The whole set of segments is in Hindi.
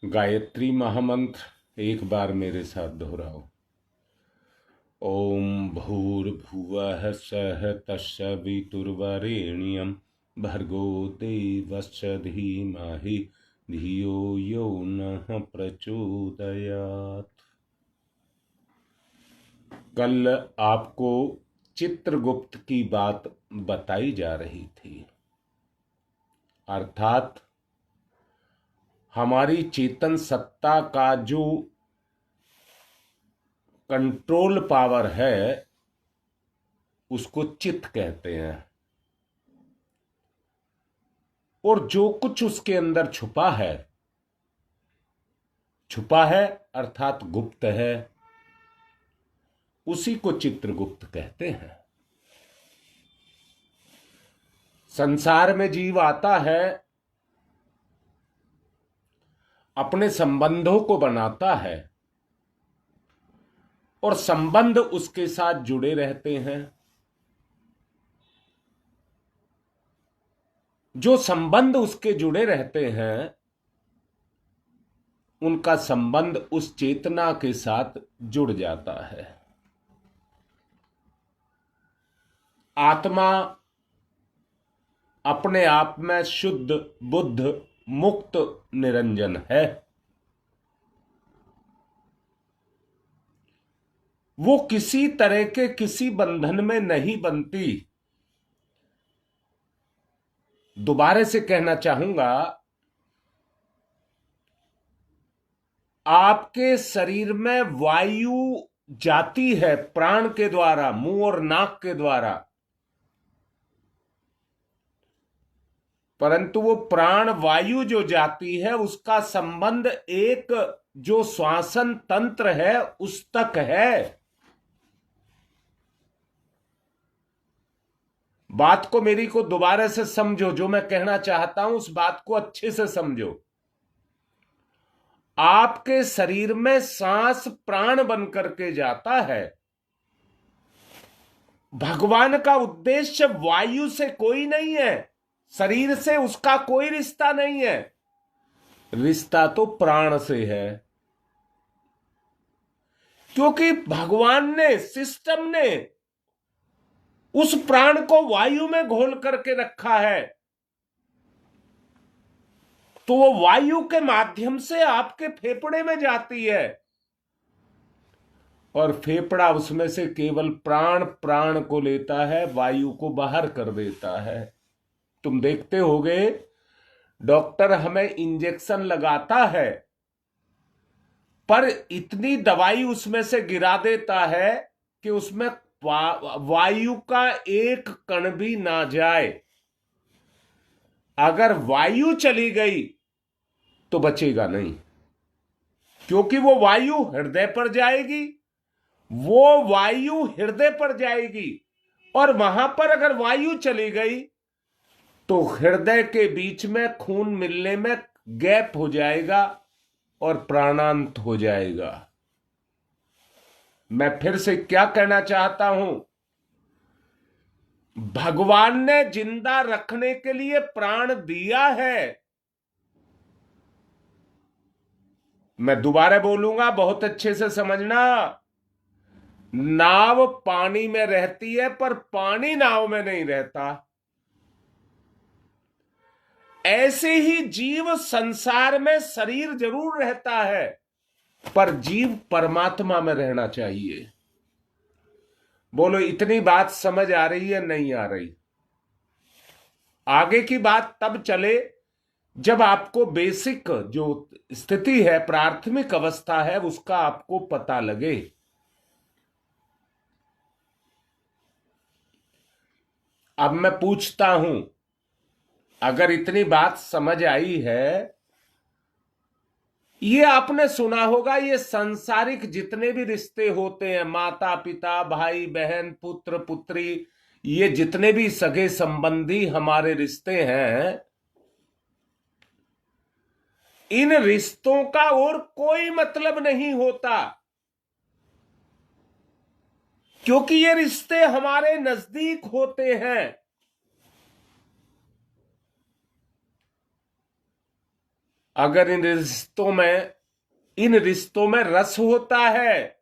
गायत्री महामंत्र एक बार मेरे साथ दोहराओ। ओम भूर्भुवः स्वः तत्सवितुर्वरेण्यं भर्गो देवस्य धीमहि धियो यो नः प्रचोदयात्। कल आपको चित्रगुप्त की बात बताई जा रही थी, अर्थात हमारी चेतन सत्ता का जो कंट्रोल पावर है उसको चित्त कहते हैं, और जो कुछ उसके अंदर छुपा है अर्थात गुप्त है, उसी को चित्रगुप्त कहते हैं। संसार में जीव आता है, अपने संबंधों को बनाता है और संबंध उसके साथ जुड़े रहते हैं। जो संबंध उसके जुड़े रहते हैं उनका संबंध उस चेतना के साथ जुड़ जाता है। आत्मा अपने आप में शुद्ध, बुद्ध, मुक्त, निरंजन है। वो किसी तरह के किसी बंधन में नहीं बनती। दोबारा से कहना चाहूंगा, आपके शरीर में वायु जाती है प्राण के द्वारा, मुंह और नाक के द्वारा, परंतु वो प्राण वायु जो जाती है उसका संबंध एक जो श्वासन तंत्र है उस तक है। बात को मेरी को दोबारा से समझो, जो मैं कहना चाहता हूं उस बात को अच्छे से समझो। आपके शरीर में सांस प्राण बन करके जाता है। भगवान का उद्देश्य वायु से कोई नहीं है, शरीर से उसका कोई रिश्ता नहीं है, रिश्ता तो प्राण से है। क्योंकि भगवान ने, सिस्टम ने उस प्राण को वायु में घोल करके रखा है, तो वो वायु के माध्यम से आपके फेफड़े में जाती है और फेफड़ा उसमें से केवल प्राण को लेता है, वायु को बाहर कर देता है। तुम देखते होगे डॉक्टर हमें इंजेक्शन लगाता है पर इतनी दवाई उसमें से गिरा देता है कि उसमें वायु का एक कण भी ना जाए। अगर वायु चली गई तो बचेगा नहीं, क्योंकि वो वायु हृदय पर जाएगी, वो वायु हृदय पर जाएगी, और वहां पर अगर वायु चली गई तो हृदय के बीच में खून मिलने में गैप हो जाएगा और प्राणांत हो जाएगा। मैं फिर से क्या कहना चाहता हूं, भगवान ने जिंदा रखने के लिए प्राण दिया है। मैं दोबारा बोलूंगा, बहुत अच्छे से समझना। नाव पानी में रहती है पर पानी नाव में नहीं रहता। ऐसे ही जीव संसार में शरीर जरूर रहता है पर जीव परमात्मा में रहना चाहिए। बोलो, इतनी बात समझ आ रही है नहीं आ रही? आगे की बात तब चले जब आपको बेसिक जो स्थिति है, प्राथमिक अवस्था है, उसका आपको पता लगे। अब मैं पूछता हूं, अगर इतनी बात समझ आई है, ये आपने सुना होगा, ये सांसारिक जितने भी रिश्ते होते हैं, माता पिता, भाई बहन, पुत्र पुत्री, ये जितने भी सगे संबंधी हमारे रिश्ते हैं, इन रिश्तों का और कोई मतलब नहीं होता, क्योंकि ये रिश्ते हमारे नजदीक होते हैं। अगर इन रिश्तों में रस होता है,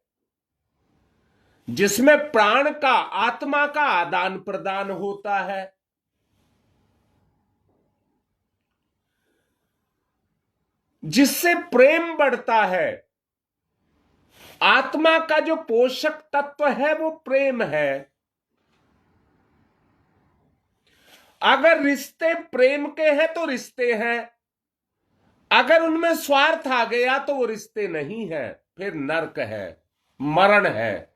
जिसमें प्राण का, आत्मा का आदान प्रदान होता है, जिससे प्रेम बढ़ता है, आत्मा का जो पोषक तत्व है वो प्रेम है। अगर रिश्ते प्रेम के हैं तो रिश्ते हैं, अगर उनमें स्वार्थ आ गया तो वो रिश्ते नहीं है, फिर नरक है, मरण है।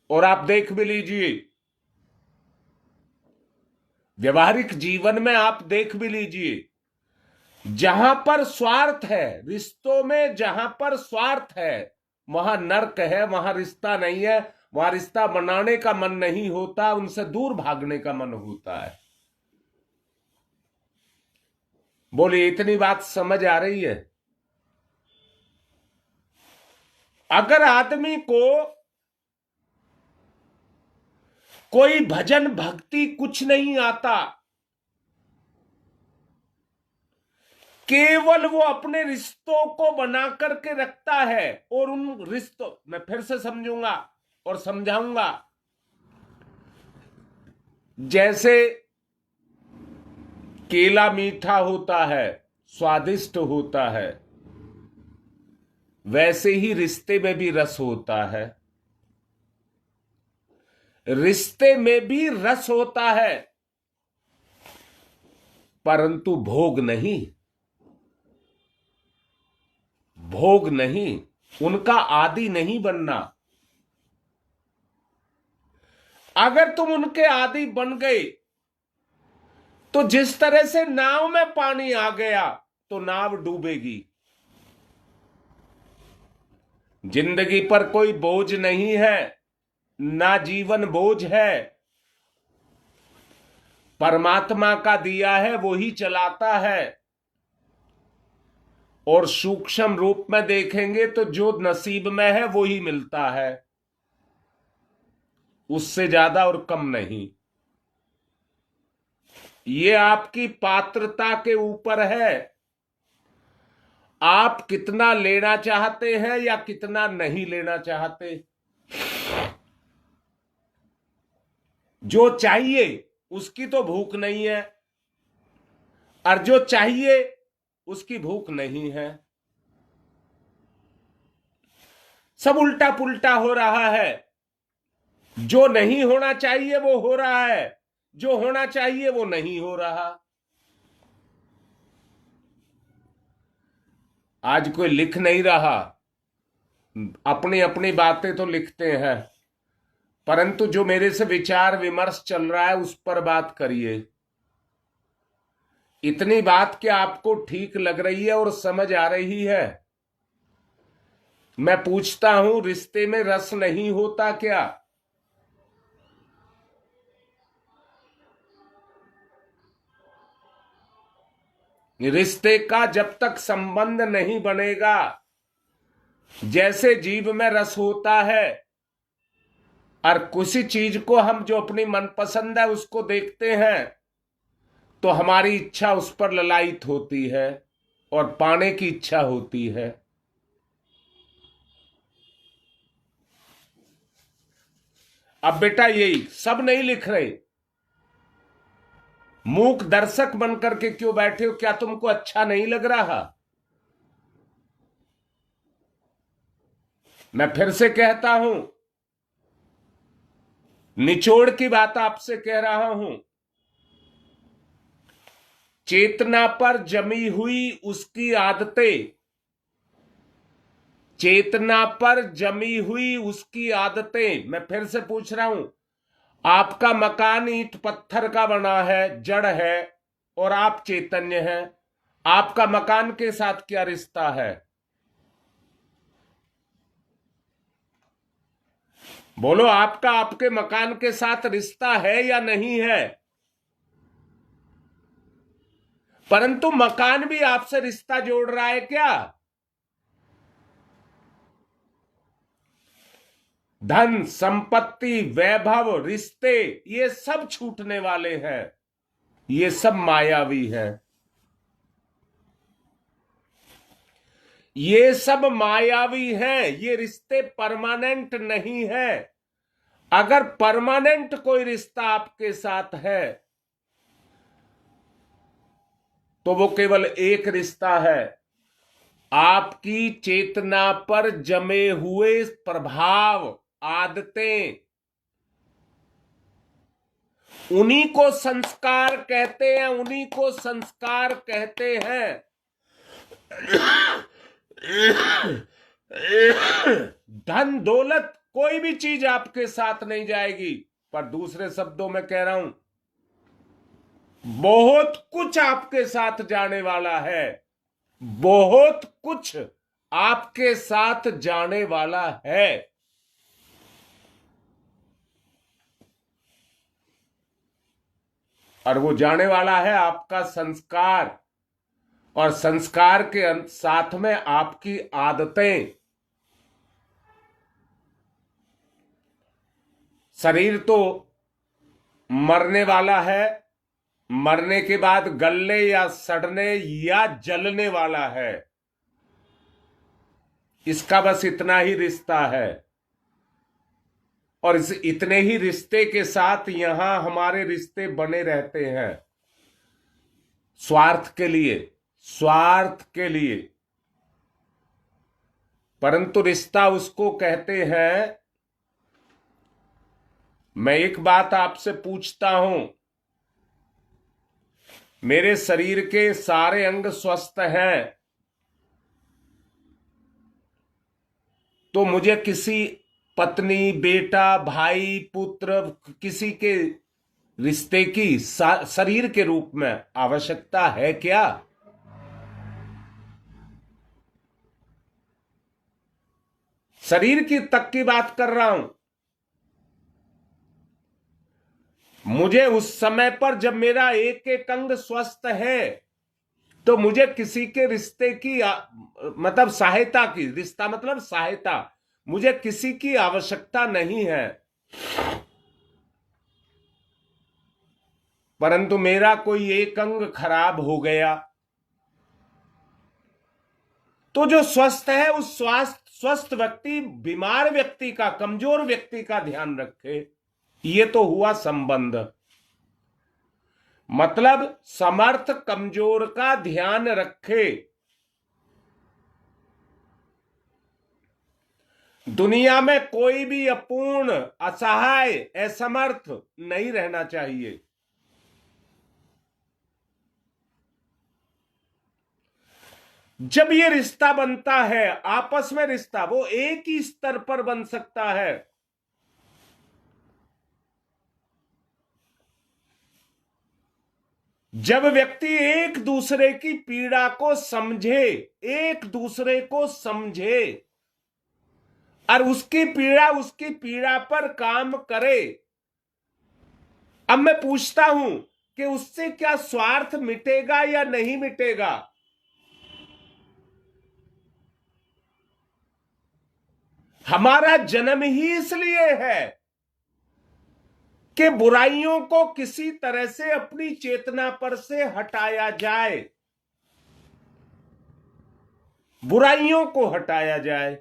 और आप देख भी लीजिए, व्यवहारिक जीवन में आप देख भी लीजिए, जहां पर स्वार्थ है, रिश्तों में जहां पर स्वार्थ है, वहां नरक है, वहां रिश्ता नहीं है, वहां रिश्ता बनाने का मन नहीं होता, उनसे दूर भागने का मन होता है। बोलिए, इतनी बात समझ आ रही है? अगर आदमी को कोई भजन भक्ति कुछ नहीं आता, केवल वो अपने रिश्तों को बना करके रखता है, और उन रिश्तों, मैं फिर से समझूंगा और समझाऊंगा, जैसे केला मीठा होता है, स्वादिष्ट होता है, वैसे ही रिश्ते में भी रस होता है। रिश्ते में भी रस होता है, परंतु भोग नहीं, भोग नहीं, उनका आदी नहीं बनना। अगर तुम उनके आदी बन गए तो जिस तरह से नाव में पानी आ गया तो नाव डूबेगी। जिंदगी पर कोई बोझ नहीं है, ना जीवन बोझ है, परमात्मा का दिया है वो ही चलाता है। और सूक्ष्म रूप में देखेंगे तो जो नसीब में है वो ही मिलता है, उससे ज्यादा और कम नहीं। ये आपकी पात्रता के ऊपर है, आप कितना लेना चाहते हैं या कितना नहीं लेना चाहते। जो चाहिए उसकी तो भूख नहीं है, और जो चाहिए उसकी भूख नहीं है। सब उल्टा पुल्टा हो रहा है। जो नहीं होना चाहिए वो हो रहा है, जो होना चाहिए वो नहीं हो रहा। आज कोई लिख नहीं रहा, अपनी अपनी बातें तो लिखते हैं, परंतु जो मेरे से विचार विमर्श चल रहा है उस पर बात करिए। इतनी बात क्या आपको ठीक लग रही है और समझ आ रही है? मैं पूछता हूं, रिश्ते में रस नहीं होता क्या? रिश्ते का जब तक संबंध नहीं बनेगा, जैसे जीभ में रस होता है, और किसी चीज को हम जो अपनी मनपसंद है उसको देखते हैं तो हमारी इच्छा उस पर ललायित होती है और पाने की इच्छा होती है। अब बेटा यही सब नहीं लिख रहे, मूक दर्शक बनकर के क्यों बैठे हो? क्या तुमको अच्छा नहीं लग रहा? मैं फिर से कहता हूं, निचोड़ की बात आपसे कह रहा हूं। चेतना पर जमी हुई उसकी आदतें, चेतना पर जमी हुई उसकी आदतें, मैं फिर से पूछ रहा हूं, आपका मकान ईंट पत्थर का बना है, जड़ है, और आप चैतन्य हैं, आपका मकान के साथ क्या रिश्ता है? बोलो, आपका आपके मकान के साथ रिश्ता है या नहीं है? परंतु मकान भी आपसे रिश्ता जोड़ रहा है क्या? धन संपत्ति वैभव रिश्ते ये सब छूटने वाले हैं। ये सब मायावी है। ये सब मायावी हैं। ये रिश्ते परमानेंट नहीं है। अगर परमानेंट कोई रिश्ता आपके साथ है तो वो केवल एक रिश्ता है, आपकी चेतना पर जमे हुए प्रभाव, आदतें, उन्हीं को संस्कार कहते हैं, उन्हीं को संस्कार कहते हैं। धन दौलत कोई भी चीज आपके साथ नहीं जाएगी, पर दूसरे शब्दों में कह रहा हूं, बहुत कुछ आपके साथ जाने वाला है। बहुत कुछ आपके साथ जाने वाला है। और वो जाने वाला है आपका संस्कार, और संस्कार के साथ में आपकी आदतें। शरीर तो मरने वाला है, मरने के बाद गलने या सड़ने या जलने वाला है। इसका बस इतना ही रिश्ता है। और इस इतने ही रिश्ते के साथ यहां हमारे रिश्ते बने रहते हैं, स्वार्थ के लिए, स्वार्थ के लिए। परंतु रिश्ता उसको कहते हैं। मैं एक बात आपसे पूछता हूं, मेरे शरीर के सारे अंग स्वस्थ हैं, तो मुझे किसी पत्नी, बेटा, भाई, पुत्र, किसी के रिश्ते की शरीर के रूप में आवश्यकता है क्या? शरीर की तक की बात कर रहा हूं। मुझे उस समय पर जब मेरा एक एक अंग स्वस्थ है तो मुझे किसी के रिश्ते की मतलब सहायता की, रिश्ता मतलब सहायता, मुझे किसी की आवश्यकता नहीं है। परंतु मेरा कोई एक अंग खराब हो गया तो जो स्वस्थ है उस स्वस्थ व्यक्ति बीमार व्यक्ति का, कमजोर व्यक्ति का ध्यान रखे। ये तो हुआ संबंध, मतलब समर्थ कमजोर का ध्यान रखे। दुनिया में कोई भी अपूर्ण, असहाय, असमर्थ नहीं रहना चाहिए। जब ये रिश्ता बनता है आपस में, रिश्ता वो एक ही स्तर पर बन सकता है। जब व्यक्ति एक दूसरे की पीड़ा को समझे, एक दूसरे को समझे और उसकी पीड़ा पर काम करे। अब मैं पूछता हूं कि उससे क्या स्वार्थ मिटेगा या नहीं मिटेगा? हमारा जन्म ही इसलिए है कि बुराइयों को किसी तरह से अपनी चेतना पर से हटाया जाए, बुराइयों को हटाया जाए।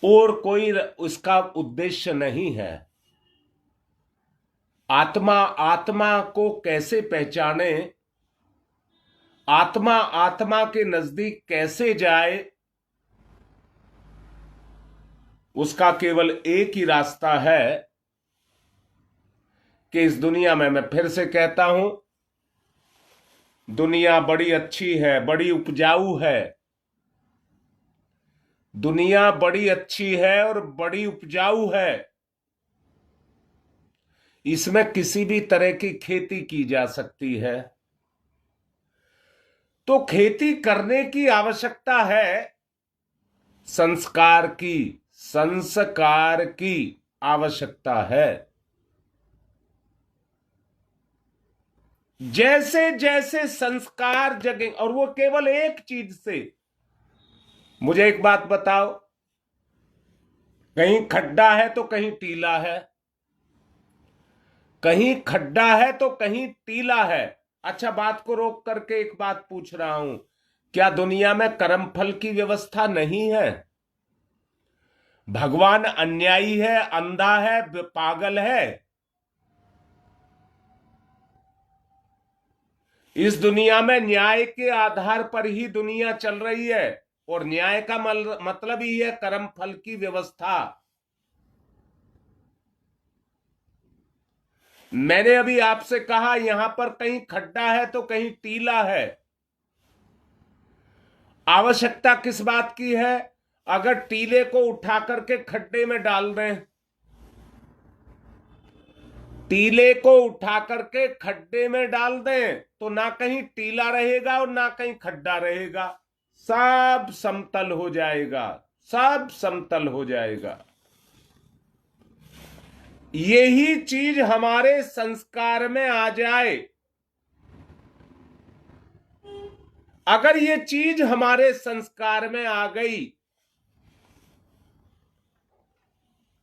और कोई उसका उद्देश्य नहीं है। आत्मा आत्मा को कैसे पहचाने, आत्मा आत्मा के नजदीक कैसे जाए, उसका केवल एक ही रास्ता है कि इस दुनिया में, मैं फिर से कहता हूं, दुनिया बड़ी अच्छी है, बड़ी उपजाऊ है। दुनिया बड़ी अच्छी है और बड़ी उपजाऊ है। इसमें किसी भी तरह की खेती की जा सकती है। तो खेती करने की आवश्यकता है संस्कार की, संस्कार की आवश्यकता है। जैसे जैसे संस्कार जगेंगे, और वो केवल एक चीज से। मुझे एक बात बताओ, कहीं खड्डा है तो कहीं टीला है, कहीं खड्डा है तो कहीं टीला है। अच्छा, बात को रोक करके एक बात पूछ रहा हूं, क्या दुनिया में कर्मफल की व्यवस्था नहीं है? भगवान अन्यायी है, अंधा है, पागल है? इस दुनिया में न्याय के आधार पर ही दुनिया चल रही है, और न्याय का मतलब ही है कर्मफल की व्यवस्था। मैंने अभी आपसे कहा यहां पर कहीं खड्डा है तो कहीं टीला है। आवश्यकता किस बात की है? अगर टीले को उठा करके खड्डे में डाल दें, टीले को उठा करके खड्डे में डाल दें, तो ना कहीं टीला रहेगा और ना कहीं खड्डा रहेगा, सब समतल हो जाएगा, सब समतल हो जाएगा। यही चीज हमारे संस्कार में आ जाए, अगर ये चीज हमारे संस्कार में आ गई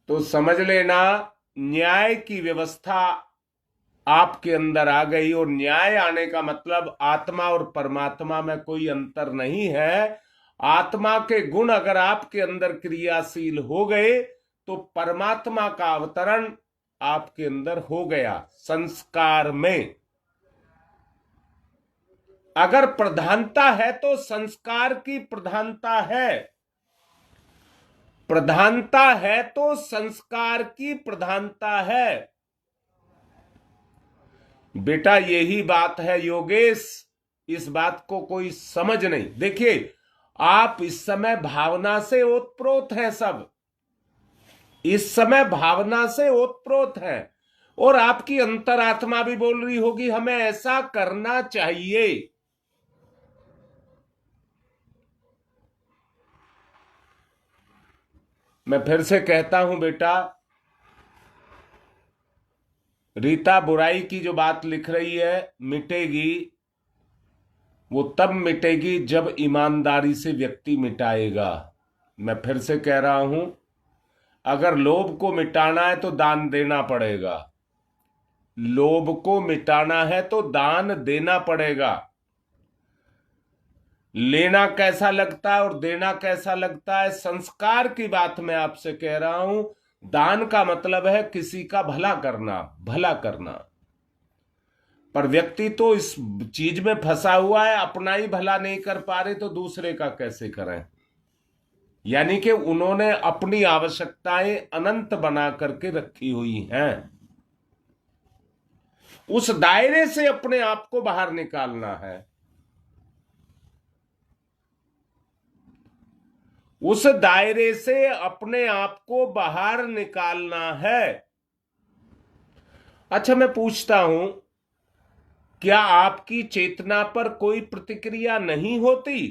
तो समझ लेना न्याय की व्यवस्था आपके अंदर आ गई। और न्याय आने का मतलब आत्मा और परमात्मा में कोई अंतर नहीं है। आत्मा के गुण अगर आपके अंदर क्रियाशील हो गए तो परमात्मा का अवतरण आपके अंदर हो गया। संस्कार में अगर प्रधानता है तो संस्कार की प्रधानता है, प्रधानता है तो संस्कार की प्रधानता है। बेटा यही बात है योगेश, इस बात को कोई समझ नहीं। देखिए, आप इस समय भावना से ओतप्रोत हैं, सब इस समय भावना से ओतप्रोत हैं, और आपकी अंतरात्मा भी बोल रही होगी हमें ऐसा करना चाहिए। मैं फिर से कहता हूं बेटा, रीता बुराई की जो बात लिख रही है मिटेगी, वो तब मिटेगी जब ईमानदारी से व्यक्ति मिटाएगा। मैं फिर से कह रहा हूं, अगर लोभ को मिटाना है तो दान देना पड़ेगा, लोभ को मिटाना है तो दान देना पड़ेगा। लेना कैसा लगता है और देना कैसा लगता है, संस्कार की बात मैं आपसे कह रहा हूं। दान का मतलब है किसी का भला करना, भला करना। पर व्यक्ति तो इस चीज में फंसा हुआ है, अपना ही भला नहीं कर पा रहे तो दूसरे का कैसे करें। यानी कि उन्होंने अपनी आवश्यकताएं अनंत बना करके रखी हुई हैं। उस दायरे से अपने आप को बाहर निकालना है, उस दायरे से अपने आप को बाहर निकालना है। अच्छा, मैं पूछता हूं, क्या आपकी चेतना पर कोई प्रतिक्रिया नहीं होती?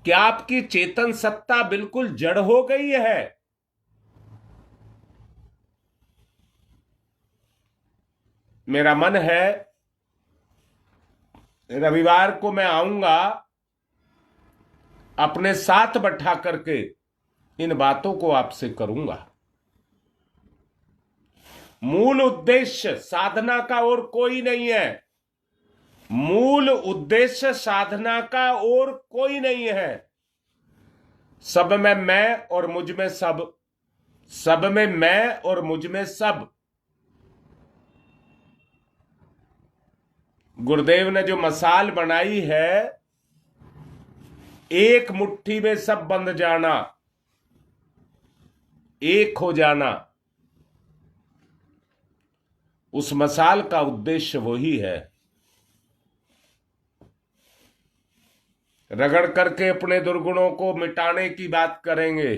क्या आपकी चेतन सत्ता बिल्कुल जड़ हो गई है? मेरा मन है रविवार को मैं आऊंगा, अपने साथ बैठा करके इन बातों को आपसे करूंगा। मूल उद्देश्य साधना का और कोई नहीं है, मूल उद्देश्य साधना का और कोई नहीं है। सब में मैं और मुझ में सब, सब में मैं और मुझ में सब। गुरुदेव ने जो मसाल बनाई है, एक मुट्ठी में सब बंध जाना, एक हो जाना, उस मसाल का उद्देश्य वही है। रगड़ करके अपने दुर्गुणों को मिटाने की बात करेंगे।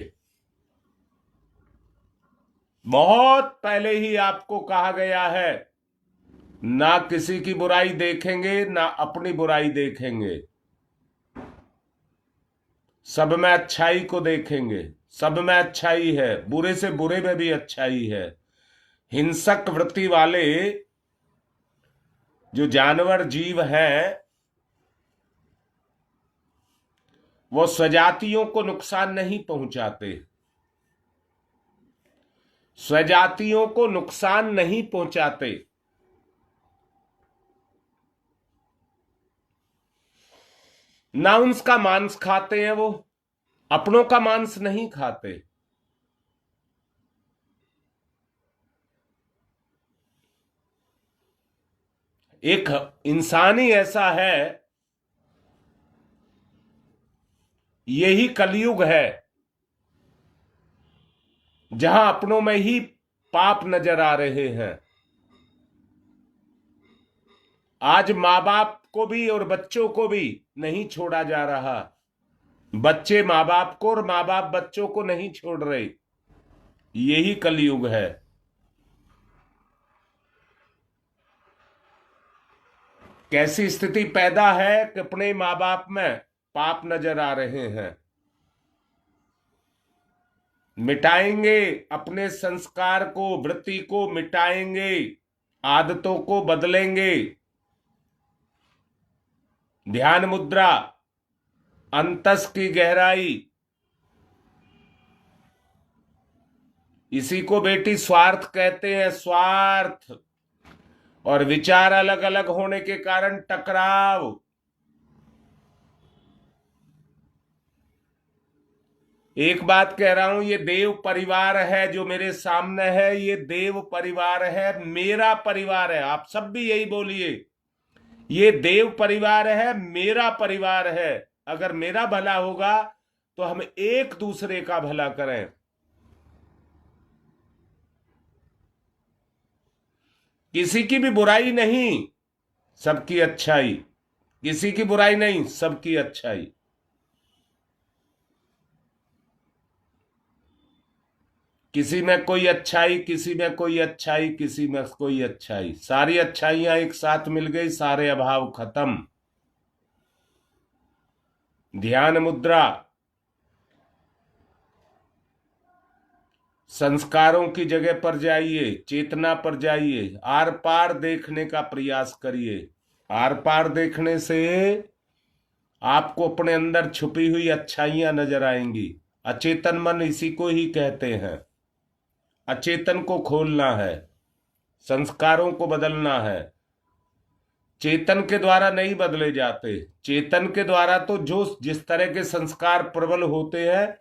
बहुत पहले ही आपको कहा गया है, ना किसी की बुराई देखेंगे ना अपनी बुराई देखेंगे, सब में अच्छाई को देखेंगे। सब में अच्छाई है, बुरे से बुरे में भी अच्छाई है। हिंसक वृत्ति वाले जो जानवर जीव हैं वो स्वजातियों को नुकसान नहीं पहुंचाते, स्वजातियों को नुकसान नहीं पहुंचाते। ना उनका मांस खाते हैं, वो अपनों का मांस नहीं खाते। एक इंसान ही ऐसा है, यही कलयुग है जहां अपनों में ही पाप नजर आ रहे हैं। आज माँ बाप को भी और बच्चों को भी नहीं छोड़ा जा रहा, बच्चे माँ बाप को और माँ बाप बच्चों को नहीं छोड़ रहे। यही कलयुग है। कैसी स्थिति पैदा है कि अपने माँ बाप में पाप नजर आ रहे हैं। मिटाएंगे अपने संस्कार को, वृत्ति को मिटाएंगे, आदतों को बदलेंगे। ध्यान मुद्रा, अंतस की गहराई, इसी को बेटी स्वार्थ कहते हैं। स्वार्थ और विचार अलग अलग होने के कारण टकराव। एक बात कह रहा हूं, ये देव परिवार है जो मेरे सामने है, ये देव परिवार है, मेरा परिवार है। आप सब भी यही बोलिए, ये देव परिवार है, मेरा परिवार है। अगर मेरा भला होगा तो हम एक दूसरे का भला करें। किसी की भी बुराई नहीं, सबकी अच्छाई। किसी की बुराई नहीं, सबकी अच्छाई। किसी में कोई अच्छाई, किसी में कोई अच्छाई, किसी में कोई अच्छाई। सारी अच्छाइयां एक साथ मिल गई, सारे अभाव खत्म। ध्यान मुद्रा, संस्कारों की जगह पर जाइए, चेतना पर जाइए, आर पार देखने का प्रयास करिए। आर पार देखने से आपको अपने अंदर छुपी हुई अच्छाइयां नजर आएंगी। अचेतन मन इसी को ही कहते हैं। अचेतन को खोलना है, संस्कारों को बदलना है। चेतन के द्वारा नहीं बदले जाते। चेतन के द्वारा तो जो जिस तरह के संस्कार प्रबल होते हैं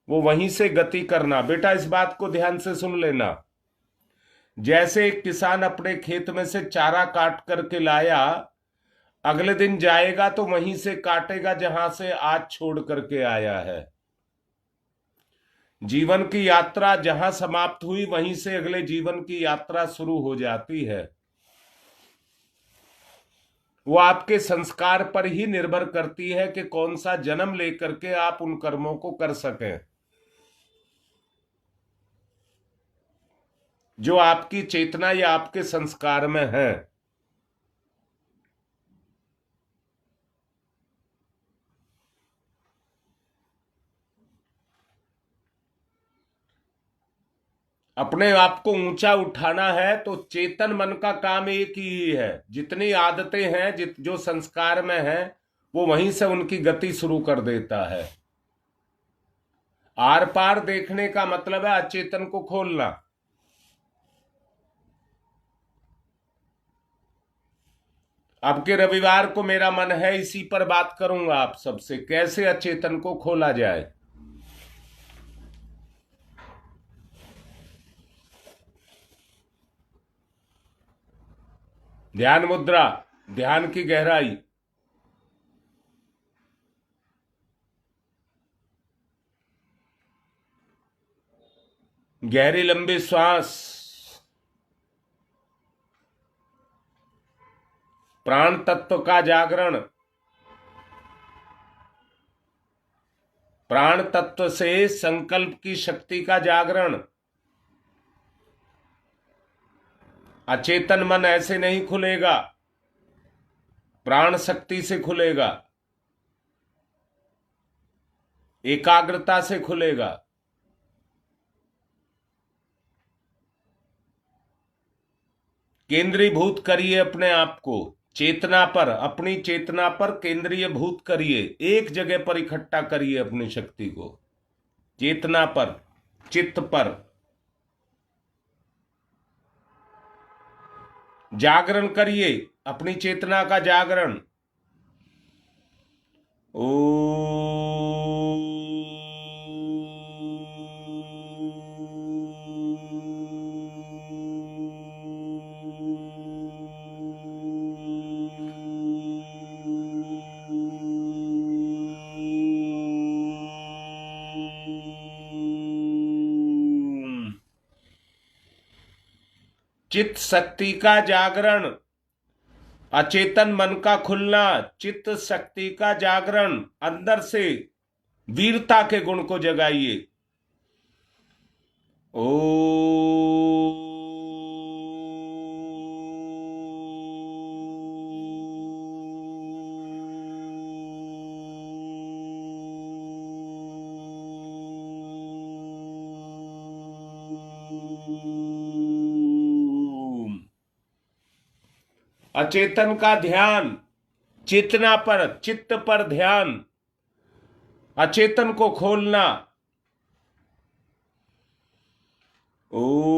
वो वहीं से गति करना। बेटा इस बात को ध्यान से सुन लेना। जैसे एक किसान अपने खेत में से चारा काट करके लाया, अगले दिन जाएगा तो वहीं से काटेगा जहां से आज छोड़ करके आया है। जीवन की यात्रा जहां समाप्त हुई वहीं से अगले जीवन की यात्रा शुरू हो जाती है। वो आपके संस्कार पर ही निर्भर करती है कि कौन सा जन्म लेकर के आप उन कर्मों को कर सकें जो आपकी चेतना या आपके संस्कार में है। अपने आप को ऊंचा उठाना है तो चेतन मन का काम एक ही है। जितनी आदतें हैं, जो संस्कार में है, वो वहीं से उनकी गति शुरू कर देता है। आर पार देखने का मतलब है अचेतन को खोलना। अब के रविवार को मेरा मन है इसी पर बात करूंगा आप सबसे, कैसे अचेतन को खोला जाए। ध्यान मुद्रा, ध्यान की गहराई, गहरी लंबी श्वास, प्राण तत्व का जागरण। प्राण तत्व से संकल्प की शक्ति का जागरण। अचेतन मन ऐसे नहीं खुलेगा, प्राण शक्ति से खुलेगा, एकाग्रता से खुलेगा। केंद्रीभूत करिए अपने आप को, चेतना पर, अपनी चेतना पर केंद्रीयभूत करिए, एक जगह पर इकट्ठा करिए अपनी शक्ति को, चेतना पर, चित्त पर जागरण करिए, अपनी चेतना का जागरण। ओ चित्त शक्ति का जागरण, अचेतन मन का खुलना, चित्त शक्ति का जागरण, अंदर से वीरता के गुण को जगाइए। ओ अचेतन का ध्यान, चेतना पर, चित्त पर ध्यान, अचेतन को खोलना। ओ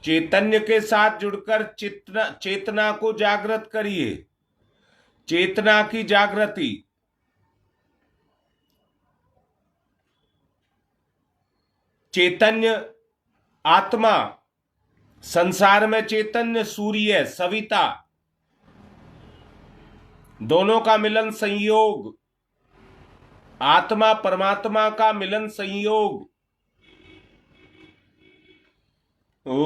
चैतन्य के साथ जुड़कर चेतना को जागृत करिए, चेतना की जागृति। चैतन्य आत्मा, संसार में चैतन्य सूर्य सविता, दोनों का मिलन संयोग, आत्मा परमात्मा का मिलन संयोग। ओ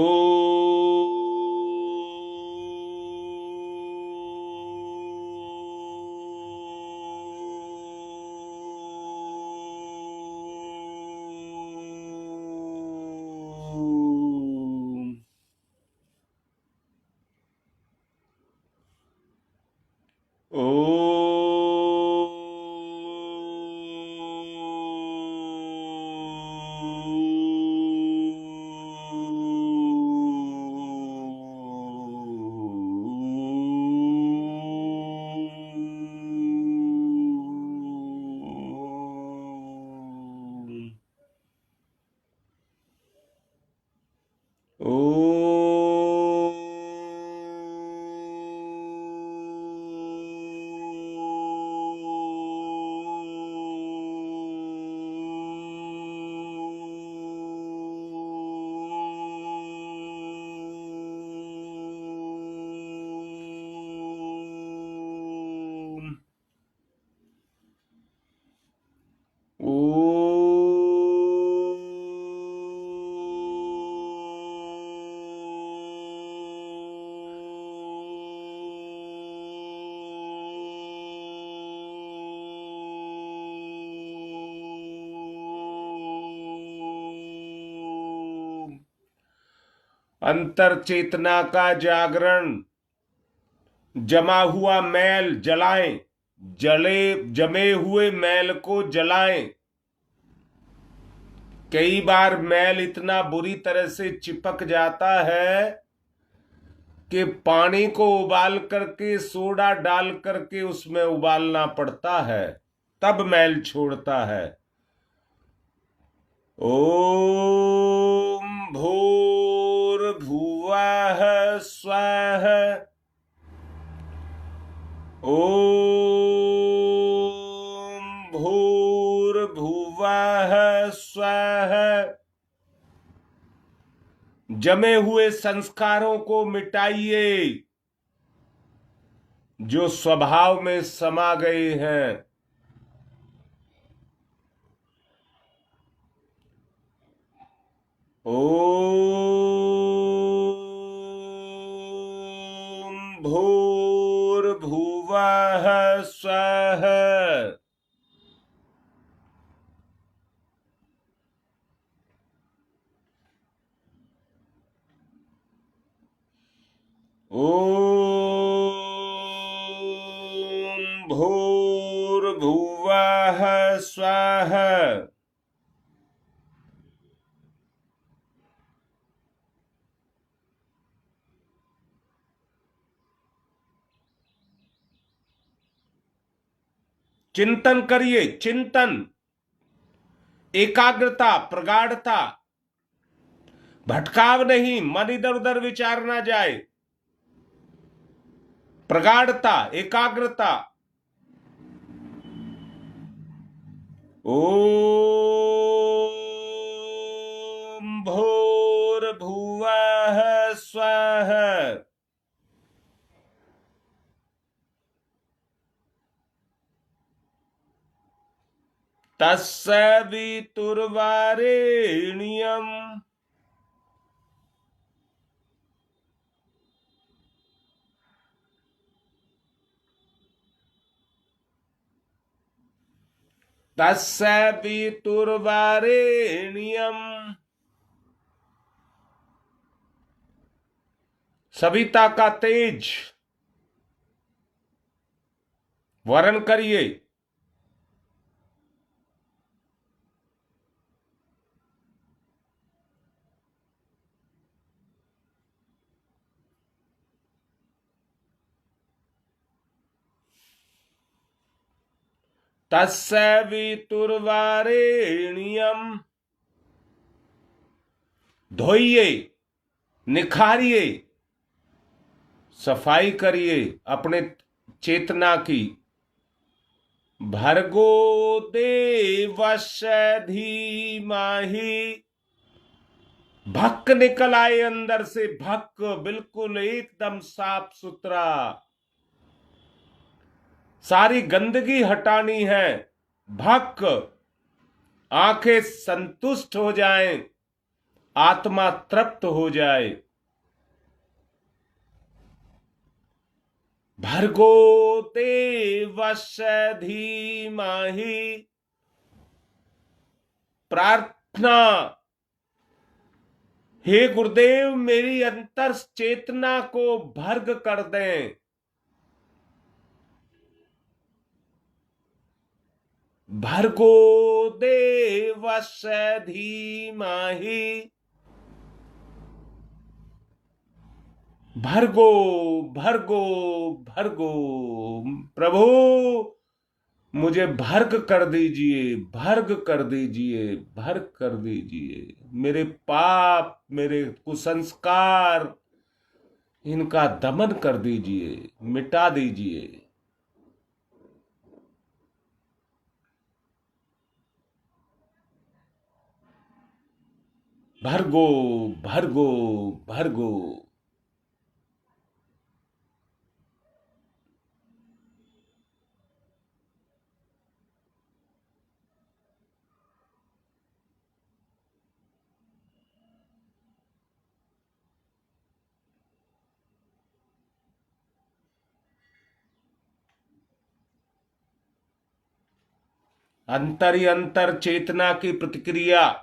अंतर चेतना का जागरण। जमा हुआ मैल जलाएं, जमे हुए मैल को जलाएं। कई बार मैल इतना बुरी तरह से चिपक जाता है कि पानी को उबाल करके, सोडा डाल करके उसमें उबालना पड़ता है। तब मैल छोड़ता है। ओम भूर्भुवः स्वः। ओम भूर्भुवः स्वः। जमे हुए संस्कारों को मिटाइए जो स्वभाव में समा गए हैं। ओम भूर्भुवः स्वः। ओम भूर्भुवः स्वः। चिंतन करिए, चिंतन, एकाग्रता, प्रगाढ़ता, भटकाव नहीं, मन इधर उधर विचार ना जाए। प्रगाढ़ता, एकाग्रता। ओम भूर्भुवः स्वः। तत्सवितुर्वरेण्यम् तत्सवितुर्वरेण्यम्। सविता का तेज वर्ण करिए। तत्सवितुर्वरेण्यम्। धोइए, निखारिए, सफाई करिए अपने चेतना की। भर्गो देवस्य धीमहि। भक्क निकल आए अंदर से, भक्क, बिल्कुल एकदम साफ सुथरा। सारी गंदगी हटानी है। भक्क, आंखें संतुष्ट हो जाएं, आत्मा तृप्त हो जाए। भर्गो देवस्य धीमहि। प्रार्थना, हे गुरुदेव मेरी अंतर चेतना को भर्ग कर दें। भर्गो देवस्य धीमहि। भर्गो, भर्गो, भर्गो। प्रभु मुझे भर्ग कर दीजिए, भर्ग कर दीजिए, भर्ग कर दीजिए। मेरे पाप, मेरे कुसंस्कार, इनका दमन कर दीजिए, मिटा दीजिए। भर्गो, भर्गो, भर्गो। अंतर ही अंतर चेतना की प्रतिक्रिया।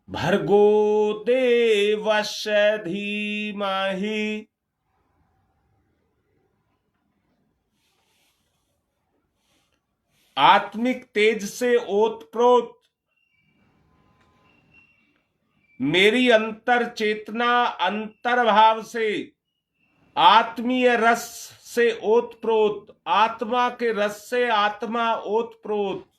भर्गो देवस्य धीमहि। आत्मिक तेज से ओतप्रोत मेरी अंतर चेतना अंतर्भाव से आत्मीय रस से ओतप्रोत, आत्मा के रस से आत्मा ओतप्रोत।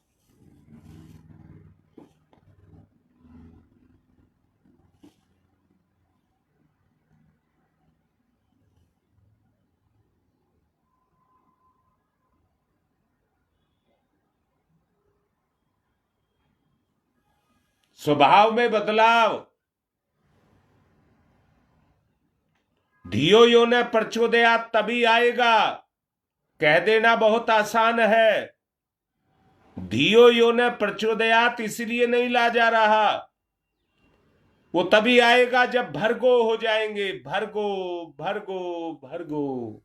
स्वभाव में बदलाव। धियो यो न प्रचोदयात तभी आएगा। कह देना बहुत आसान है, धियो यो न प्रचोदयात इसलिए नहीं ला जा रहा। वो तभी आएगा जब भर्गो हो जाएंगे। भर्गो भर्गो भर्गो।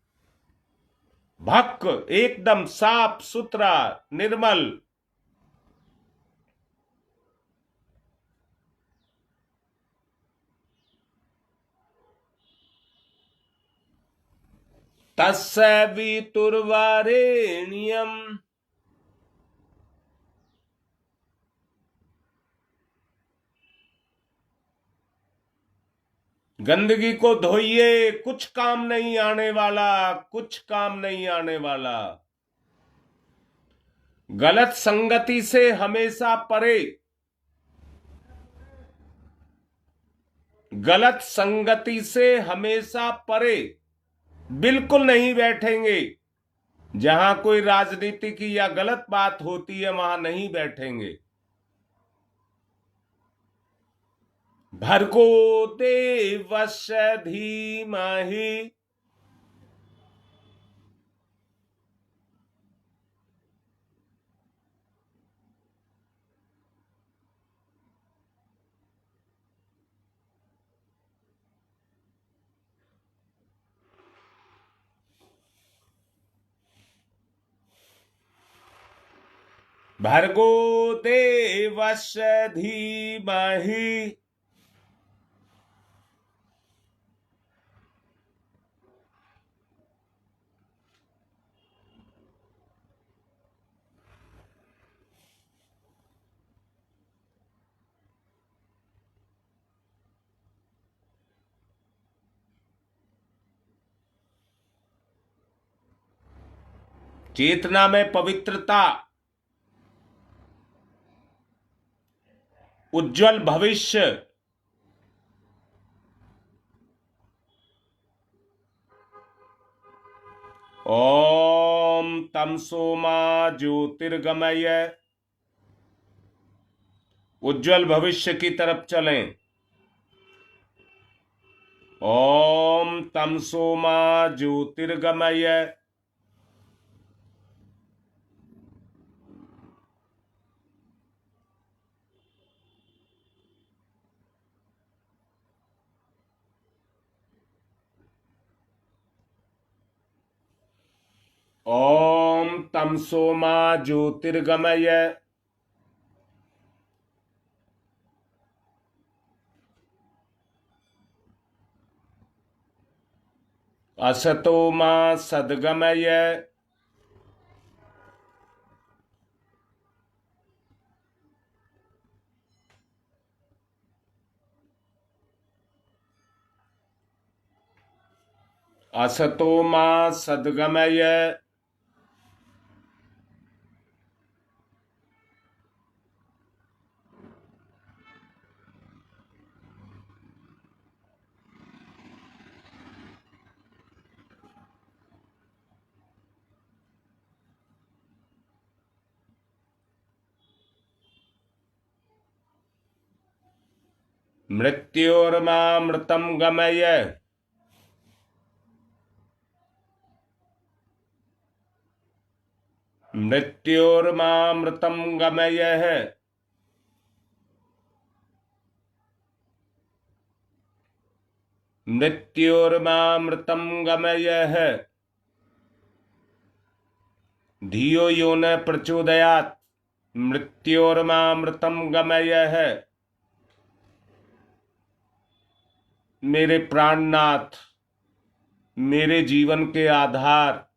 भक्क, एकदम साफ सुथरा निर्मल। तस्य वितुर्वरेण्यम। गंदगी को धोइए, कुछ काम नहीं आने वाला, कुछ काम नहीं आने वाला। गलत संगति से हमेशा परे, गलत संगति से हमेशा परे। बिल्कुल नहीं बैठेंगे। जहां कोई राजनीति की या गलत बात होती है वहां नहीं बैठेंगे। भर्गो देवस्य धीमहि। भर्गो देवस्य धीमहि। चेतना में पवित्रता, उज्जवल भविष्य। ओम तमसो मा ज्योतिर्गमय। उज्जवल भविष्य की तरफ चलें। ओम तमसो मा ज्योतिर्गमय। ओम तमसो मा ज्योतिर्गमय। असतो मा सद्गमय। असतो मा सद्गमय। मृत्योर्मामृतं गमय। मृत्योर्मामृतं गमय। मृत्योर्मामृतं गमय। धियो यो न प्रचोदयात्। मृत्योर्मामृतं गमय। मेरे प्राणनाथ, मेरे जीवन के आधार,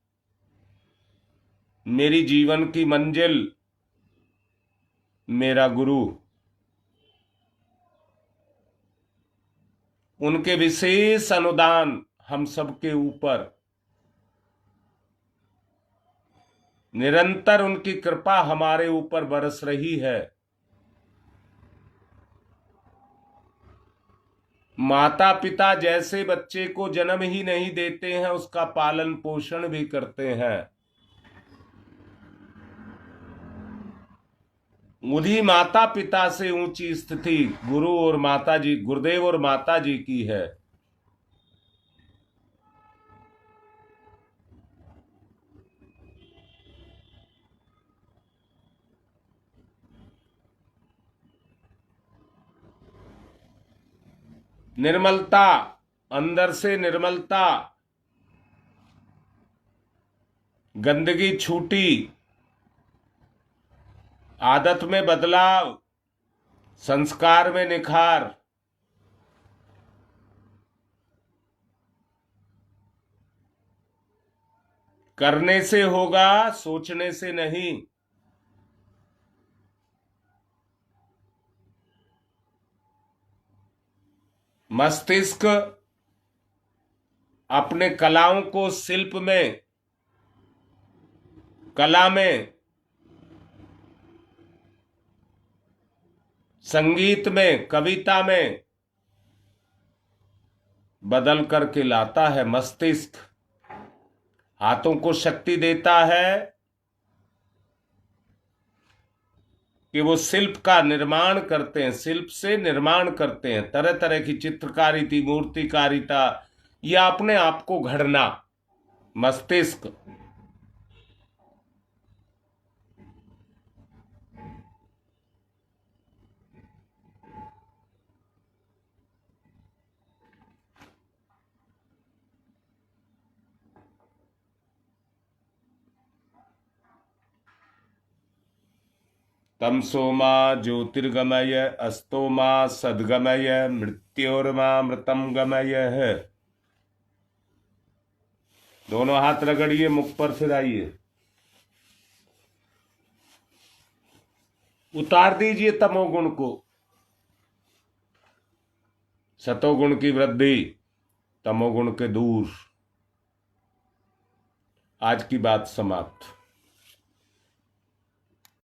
मेरी जीवन की मंजिल, मेरा गुरु, उनके विशेष अनुदान हम सबके ऊपर निरंतर उनकी कृपा हमारे ऊपर बरस रही है। माता पिता जैसे बच्चे को जन्म ही नहीं देते हैं, उसका पालन पोषण भी करते हैं। उन्हीं माता पिता से ऊंची स्थिति गुरु और माता जी, गुरुदेव और माता जी की है। निर्मलता, अंदर से निर्मलता, गंदगी छूटी, आदत में बदलाव, संस्कार में निखार। करने से होगा, सोचने से नहीं। मस्तिष्क अपने कलाओं को शिल्प में, कला में, संगीत में, कविता में बदल करके लाता है। मस्तिष्क हाथों को शक्ति देता है कि वो शिल्प का निर्माण करते हैं, शिल्प से निर्माण करते हैं, तरह तरह की चित्रकारिता, मूर्तिकारिता, या अपने आप को घड़ना। मस्तिष्क तमसोमा ज्योतिर्गमय अस्तोमा सद्गमय मृत्योर्मा मृतम गमय है। दोनों हाथ रगड़िए, मुख पर फिर आइए, उतार दीजिए तमोगुण को। सतोगुण की वृद्धि, तमोगुण के दूर। आज की बात समाप्त।